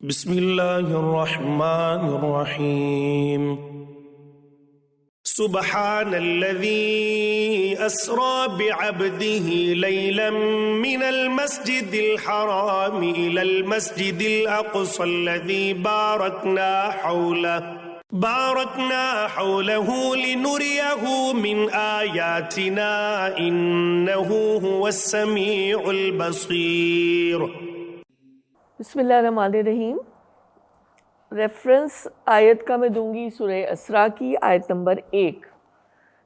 بسم اللہ الرحمن الرحیم سبحان الذي أسرى بعبده ليلا من المسجد الحرام إلى المسجد الأقصى الذي باركنا حوله لنريه من آياتنا إنه هو السميع البصير۔ بسم اللہ الرحمن الرحیم۔ ریفرنس آیت کا میں دوں گی سورہ اسراء کی آیت نمبر 1۔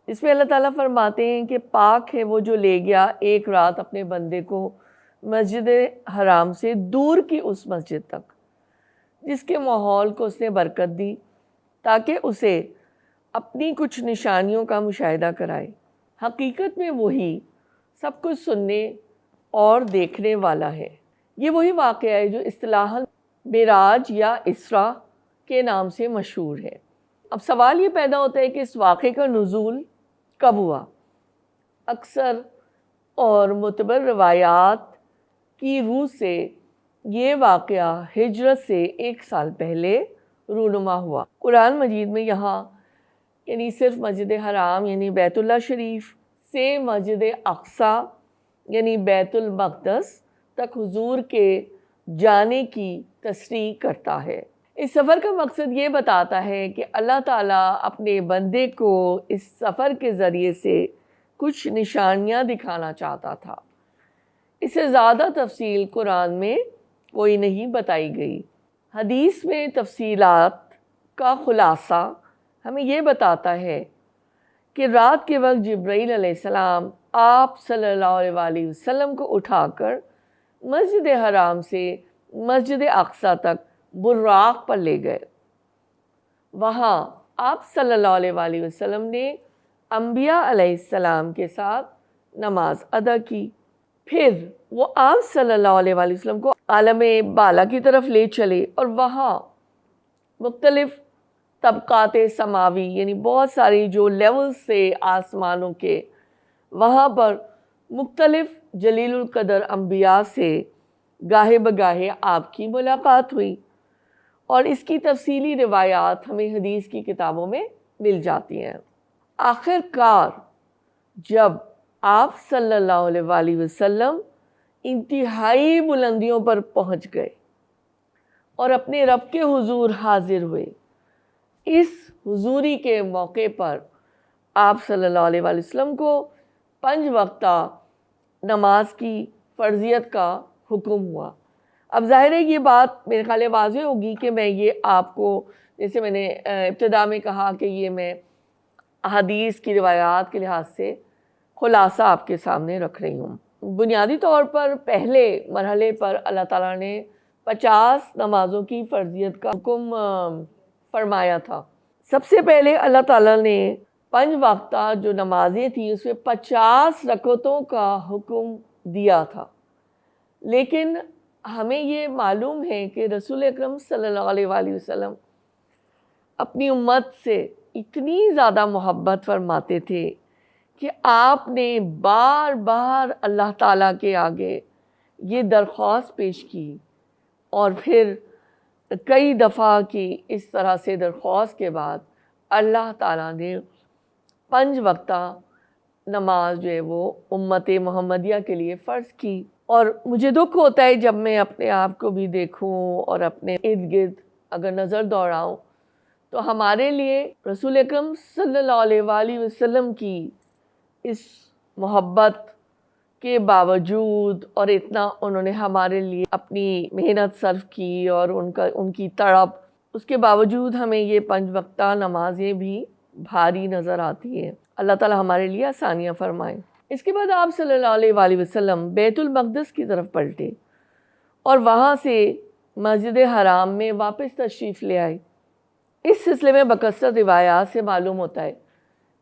اس میں اللہ تعالیٰ فرماتے ہیں کہ پاک ہے وہ جو لے گیا ایک رات اپنے بندے کو مسجد حرام سے دور کی اس مسجد تک جس کے ماحول کو اس نے برکت دی تاکہ اسے اپنی کچھ نشانیوں کا مشاہدہ کرائے۔ حقیقت میں وہی سب کچھ سننے اور دیکھنے والا ہے۔ یہ وہی واقعہ ہے جو اصطلاحاً معراج یا اسراء کے نام سے مشہور ہے۔ اب سوال یہ پیدا ہوتا ہے کہ اس واقعے کا نزول کب ہوا؟ اکثر اور معتبر روایات کی روح سے یہ واقعہ ہجرت سے 1 سال پہلے رونما ہوا۔ قرآن مجید میں یہاں یعنی صرف مسجد حرام یعنی بیت اللہ شریف سے مسجد اقصیٰ یعنی بیت المقدس تک حضور کے جانے کی تصریح کرتا ہے۔ اس سفر کا مقصد یہ بتاتا ہے کہ اللہ تعالیٰ اپنے بندے کو اس سفر کے ذریعے سے کچھ نشانیاں دکھانا چاہتا تھا۔ اس سے زیادہ تفصیل قرآن میں کوئی نہیں بتائی گئی۔ حدیث میں تفصیلات کا خلاصہ ہمیں یہ بتاتا ہے کہ رات کے وقت جبرائیل علیہ السلام آپ صلی اللہ علیہ وسلم کو اٹھا کر مسجد حرام سے مسجد اقصیٰ تک براق پر لے گئے۔ وہاں آپ صلی اللہ علیہ وسلم نے انبیاء علیہ السلام کے ساتھ نماز ادا کی۔ پھر وہ آپ صلی اللہ علیہ وسلم کو عالم بالا کی طرف لے چلے اور وہاں مختلف طبقات سماوی یعنی بہت ساری جو لیولز سے آسمانوں کے، وہاں پر مختلف جلیل القدر انبیاء سے گاہے بگاہے آپ کی ملاقات ہوئی، اور اس کی تفصیلی روایات ہمیں حدیث کی کتابوں میں مل جاتی ہیں۔ آخر کار جب آپ صلی اللہ علیہ وسلم انتہائی بلندیوں پر پہنچ گئے اور اپنے رب کے حضور حاضر ہوئے، اس حضوری کے موقع پر آپ صلی اللہ علیہ وسلم کو 5 وقتہ نماز کی فرضیت کا حکم ہوا۔ اب ظاہر ہے یہ بات میرے خیال واضح ہوگی کہ میں یہ آپ کو، جیسے میں نے ابتدا میں کہا کہ یہ میں حدیث کی روایات کے لحاظ سے خلاصہ آپ کے سامنے رکھ رہی ہوں۔ بنیادی طور پر پہلے مرحلے پر اللہ تعالیٰ نے 50 نمازوں کی فرضیت کا حکم فرمایا تھا۔ سب سے پہلے اللہ تعالیٰ نے 5 وقتہ جو نمازیں تھیں اس میں 50 رکعتوں کا حکم دیا تھا، لیکن ہمیں یہ معلوم ہے کہ رسول اکرم صلی اللہ علیہ وسلم اپنی امت سے اتنی زیادہ محبت فرماتے تھے کہ آپ نے بار بار اللہ تعالیٰ کے آگے یہ درخواست پیش کی، اور پھر کئی دفعہ کی اس طرح سے درخواست کے بعد اللہ تعالیٰ نے 5 وقتہ نماز جو ہے وہ امت محمدیہ کے لیے فرض کی۔ اور مجھے دکھ ہوتا ہے جب میں اپنے آپ کو بھی دیکھوں اور اپنے ارد گرد اگر نظر دوڑاؤں تو ہمارے لیے رسول اکرم صلی اللہ علیہ وسلم کی اس محبت کے باوجود، اور اتنا انہوں نے ہمارے لیے اپنی محنت صرف کی اور ان کی تڑپ، اس کے باوجود ہمیں یہ 5 وقتہ نمازیں بھی بھاری نظر آتی ہیں۔ اللہ تعالیٰ ہمارے لیے آسانیاں فرمائیں۔ اس کے بعد آپ صلی اللہ علیہ وسلم بیت المقدس کی طرف پلٹے اور وہاں سے مسجد حرام میں واپس تشریف لے آئے۔ اس سلسلے میں بکثرت روایات سے معلوم ہوتا ہے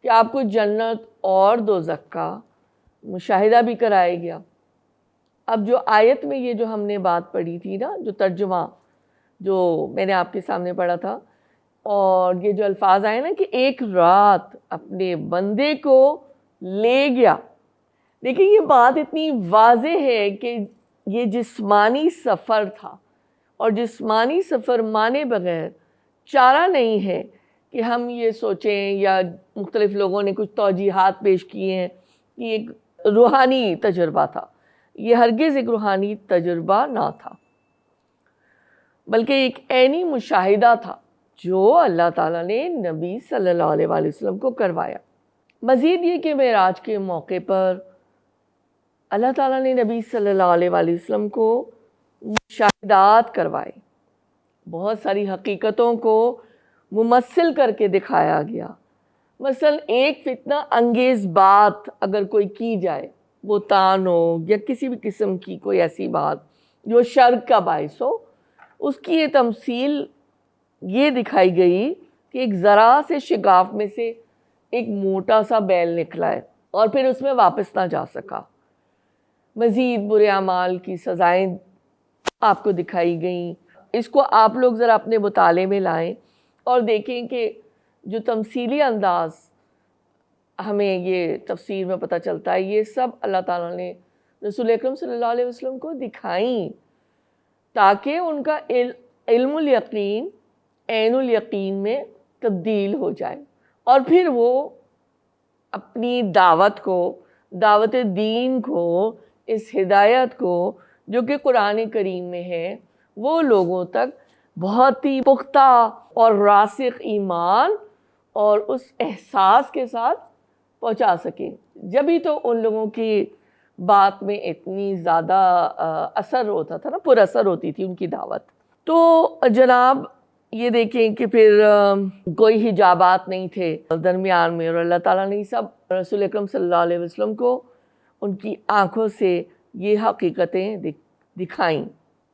کہ آپ کو جنت اور دوزخ کا مشاہدہ بھی کرایا گیا۔ اب جو آیت میں یہ جو ہم نے بات پڑھی تھی نا، جو ترجمہ جو میں نے آپ کے سامنے پڑھا تھا، اور یہ جو الفاظ آئے نا کہ ایک رات اپنے بندے کو لے گیا، دیکھیں یہ بات اتنی واضح ہے کہ یہ جسمانی سفر تھا، اور جسمانی سفر مانے بغیر چارہ نہیں ہے کہ ہم یہ سوچیں، یا مختلف لوگوں نے کچھ توجیحات پیش کیے ہیں کہ ایک روحانی تجربہ تھا. یہ ہرگز ایک روحانی تجربہ نہ تھا، بلکہ ایک عینی مشاہدہ تھا جو اللہ تعالیٰ نے نبی صلی اللہ علیہ وآلہ وسلم کو کروایا. مزید یہ کہ معراج کے موقع پر اللہ تعالیٰ نے نبی صلی اللہ علیہ وآلہ وسلم کو مشاہدات کروائے، بہت ساری حقیقتوں کو ممثل کر کے دکھایا گیا. مثلا ایک فتنہ انگیز بات اگر کوئی کی جائے، بہتان ہو یا کسی بھی قسم کی کوئی ایسی بات جو شر کا باعث ہو، اس کی یہ تمثیل یہ دکھائی گئی کہ ایک ذرا سے شگاف میں سے ایک موٹا سا بیل نکلا ہے اور پھر اس میں واپس نہ جا سکا. مزید برے اعمال کی سزائیں آپ کو دکھائی گئیں. اس کو آپ لوگ ذرا اپنے مطالعے میں لائیں اور دیکھیں کہ جو تمثیلی انداز ہمیں یہ تفسیر میں پتہ چلتا ہے، یہ سب اللہ تعالیٰ نے رسول اکرم صلی اللہ علیہ وسلم کو دکھائیں تاکہ ان کا علم الیقین عین الیقین میں تبدیل ہو جائے، اور پھر وہ اپنی دعوت کو، دعوت دین کو، اس ہدایت کو جو کہ قرآن کریم میں ہے، وہ لوگوں تک بہت ہی پختہ اور راسخ ایمان اور اس احساس کے ساتھ پہنچا سکیں. جبھی تو ان لوگوں کی بات میں اتنی زیادہ اثر ہوتا تھا نا، پر اثر ہوتی تھی ان کی دعوت. تو جناب یہ دیکھیں کہ پھر کوئی حجابات نہیں تھے درمیان میں، اور اللہ تعالیٰ نے سب رسول اکرم صلی اللہ علیہ وسلم کو ان کی آنکھوں سے یہ حقیقتیں دکھائیں.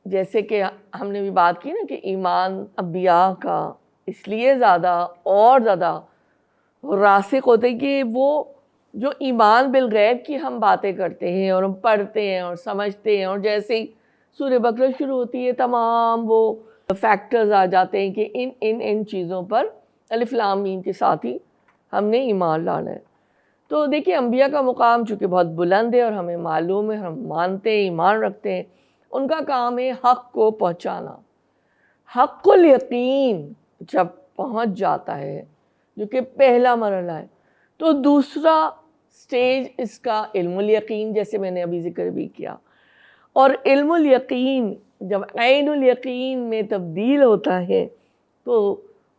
جیسے کہ ہم نے بھی بات کی نا کہ ایمان انبیاء کا اس لیے زیادہ اور زیادہ راسخ ہوتا ہے کہ وہ جو ایمان بالغیب کی ہم باتیں کرتے ہیں اور ہم پڑھتے ہیں اور سمجھتے ہیں، اور جیسے ہی سورہ بقرہ شروع ہوتی ہے تمام وہ فیکٹرز آ جاتے ہیں کہ ان چیزوں پر الف لام میم کے ساتھ ہی ہم نے ایمان لانا ہے. تو دیکھیں انبیاء کا مقام چونکہ بہت بلند ہے اور ہمیں معلوم ہے، ہم مانتے ہیں، ایمان رکھتے ہیں، ان کا کام ہے حق کو پہنچانا. حق الیقین جب پہنچ جاتا ہے، جو کہ پہلا مرحلہ ہے، تو دوسرا سٹیج اس کا علم الیقین، جیسے میں نے ابھی ذکر بھی کیا. اور علم الیقین جب عین الیقین میں تبدیل ہوتا ہے تو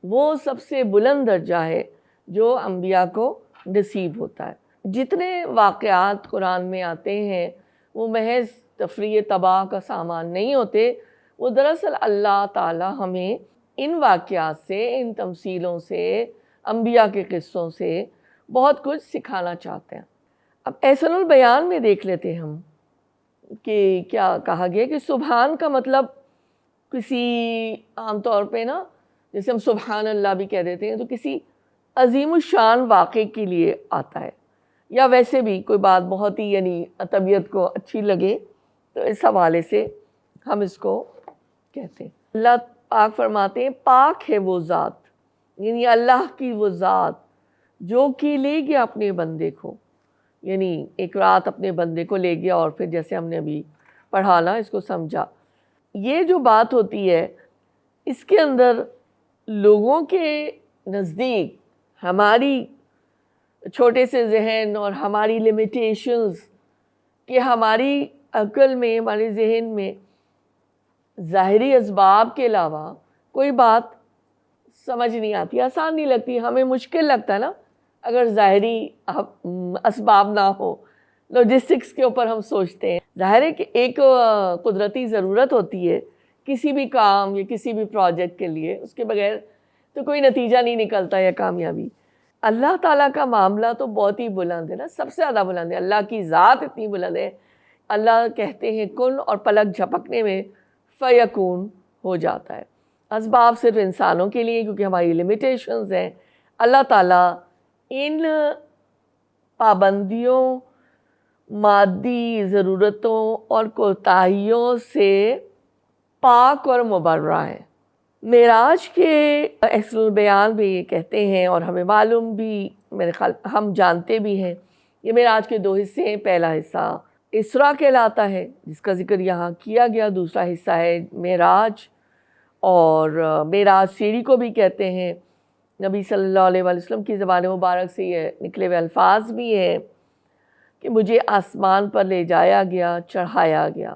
وہ سب سے بلند درجہ ہے جو انبیاء کو نصیب ہوتا ہے. جتنے واقعات قرآن میں آتے ہیں وہ محض تفریح تباہ کا سامان نہیں ہوتے، وہ دراصل اللہ تعالیٰ ہمیں ان واقعات سے، ان تمثیلوں سے، انبیاء کے قصوں سے بہت کچھ سکھانا چاہتے ہیں. اب احسن البیان میں دیکھ لیتے ہیں ہم کہ کیا کہا گیا کہ سبحان کا مطلب کسی عام طور پہ نا، جیسے ہم سبحان اللہ بھی کہہ دیتے ہیں، تو کسی عظیم الشان واقعے کے لیے آتا ہے، یا ویسے بھی کوئی بات بہت ہی یعنی طبیعت کو اچھی لگے، تو اس حوالے سے ہم اس کو کہتے ہیں. اللہ پاک فرماتے ہیں پاک ہے وہ ذات، یعنی اللہ کی وہ ذات جو کہ لے گیا اپنے بندے کو، یعنی ایک رات اپنے بندے کو لے گیا اور پھر جیسے ہم نے ابھی پڑھا نا اس کو سمجھا. یہ جو بات ہوتی ہے اس کے اندر لوگوں کے نزدیک ہماری چھوٹے سے ذہن اور ہماری لیمیٹیشنز کہ ہماری عقل میں، ہمارے ذہن میں ظاہری اسباب کے علاوہ کوئی بات سمجھ نہیں آتی، آسان نہیں لگتی، ہمیں مشکل لگتا ہے نا اگر ظاہری اسباب نہ ہو. لاجسٹکس کے اوپر ہم سوچتے ہیں. ظاہر ہے کہ ایک قدرتی ضرورت ہوتی ہے کسی بھی کام یا کسی بھی پروجیکٹ کے لیے، اس کے بغیر تو کوئی نتیجہ نہیں نکلتا یا کامیابی. اللہ تعالیٰ کا معاملہ تو بہت ہی بلند ہے نا، سب سے زیادہ بلند ہے. اللہ کی ذات اتنی بلند ہے، اللہ کہتے ہیں کن اور پلک جھپکنے میں فیکون ہو جاتا ہے. اسباب صرف انسانوں کے لیے کیونکہ ہماری لیمیٹیشنز ہیں. اللہ تعالیٰ ان پابندیوں، مادی ضرورتوں اور کوتاہیوں سے پاک اور مبرہ ہیں. معراج کے احسن البیان بھی یہ کہتے ہیں، اور ہمیں معلوم بھی، میرے خیال ہم جانتے بھی ہیں، یہ معراج کے دو حصے ہیں. پہلا حصہ اسراء کہلاتا ہے جس کا ذکر یہاں کیا گیا، دوسرا حصہ ہے معراج اور معراج سیڑھی کو بھی کہتے ہیں۔ نبی صلی اللہ علیہ وسلم کی زبان مبارک سے یہ نکلے ہوئے الفاظ بھی ہیں کہ مجھے آسمان پر لے جایا گیا، چڑھایا گیا،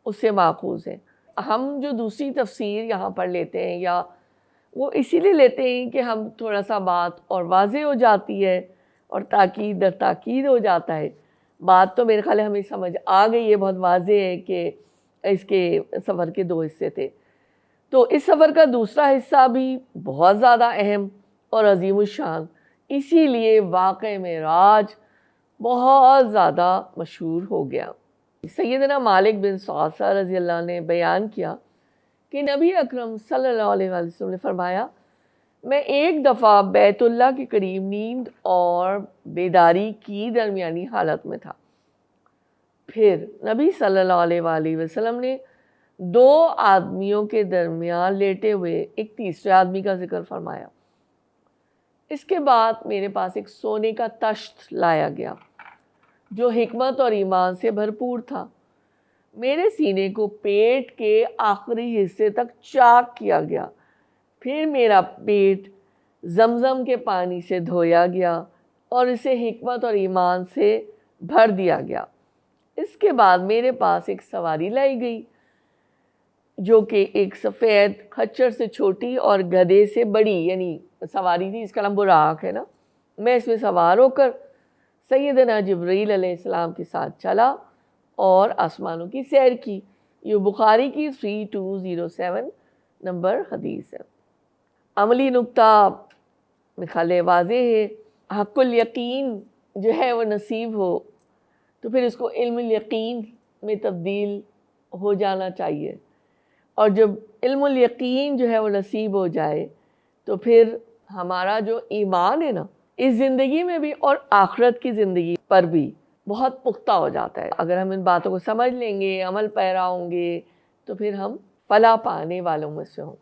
اس سے ماخوذ ہے۔ ہم جو دوسری تفسیر یہاں پر لیتے ہیں یا وہ اسی لیے لیتے ہیں کہ ہم تھوڑا سا بات اور واضح ہو جاتی ہے اور تاکید در تاکید ہو جاتا ہے۔ بات تو میرے خیال ہے ہمیں سمجھ آ گئی ہے، بہت واضح ہے کہ اس کے سفر کے 2 حصے تھے۔ تو اس سفر کا دوسرا حصہ بھی بہت زیادہ اہم اور عظیم الشان، اسی لیے واقعہ معراج بہت زیادہ مشہور ہو گیا۔ سیدنا مالک بن صعصع رضی اللہ عنہ نے بیان کیا کہ نبی اکرم صلی اللہ علیہ وسلم نے فرمایا، میں ایک دفعہ بیت اللہ کے قریب نیند اور بیداری کی درمیانی حالت میں تھا۔ پھر نبی صلی اللہ علیہ وآلہ وسلم نے 2 آدمیوں کے درمیان لیٹے ہوئے ایک تیسرے آدمی کا ذکر فرمایا۔ اس کے بعد میرے پاس ایک سونے کا تشت لایا گیا جو حکمت اور ایمان سے بھرپور تھا۔ میرے سینے کو پیٹ کے آخری حصے تک چاک کیا گیا، پھر میرا پیٹ زمزم کے پانی سے دھویا گیا اور اسے حکمت اور ایمان سے بھر دیا گیا۔ اس کے بعد میرے پاس ایک سواری لائی گئی جو کہ ایک سفید خچر سے چھوٹی اور گدھے سے بڑی یعنی سواری تھی، اس کا نام براق ہے نا۔ میں اس میں سوار ہو کر سیدنا جبرائیل علیہ السلام کے ساتھ چلا اور آسمانوں کی سیر کی۔ یہ بخاری کی 3207 نمبر حدیث ہے۔ عملی نکتہ خیال واضح ہے، حق الیقین جو ہے وہ نصیب ہو تو پھر اس کو علم الیقین میں تبدیل ہو جانا چاہیے، اور جب علم الیقین جو ہے وہ نصیب ہو جائے تو پھر ہمارا جو ایمان ہے نا، اس زندگی میں بھی اور آخرت کی زندگی پر بھی بہت پختہ ہو جاتا ہے۔ اگر ہم ان باتوں کو سمجھ لیں گے، عمل پیرا ہوں گے تو پھر ہم فلاح پانے والوں میں سے ہوں۔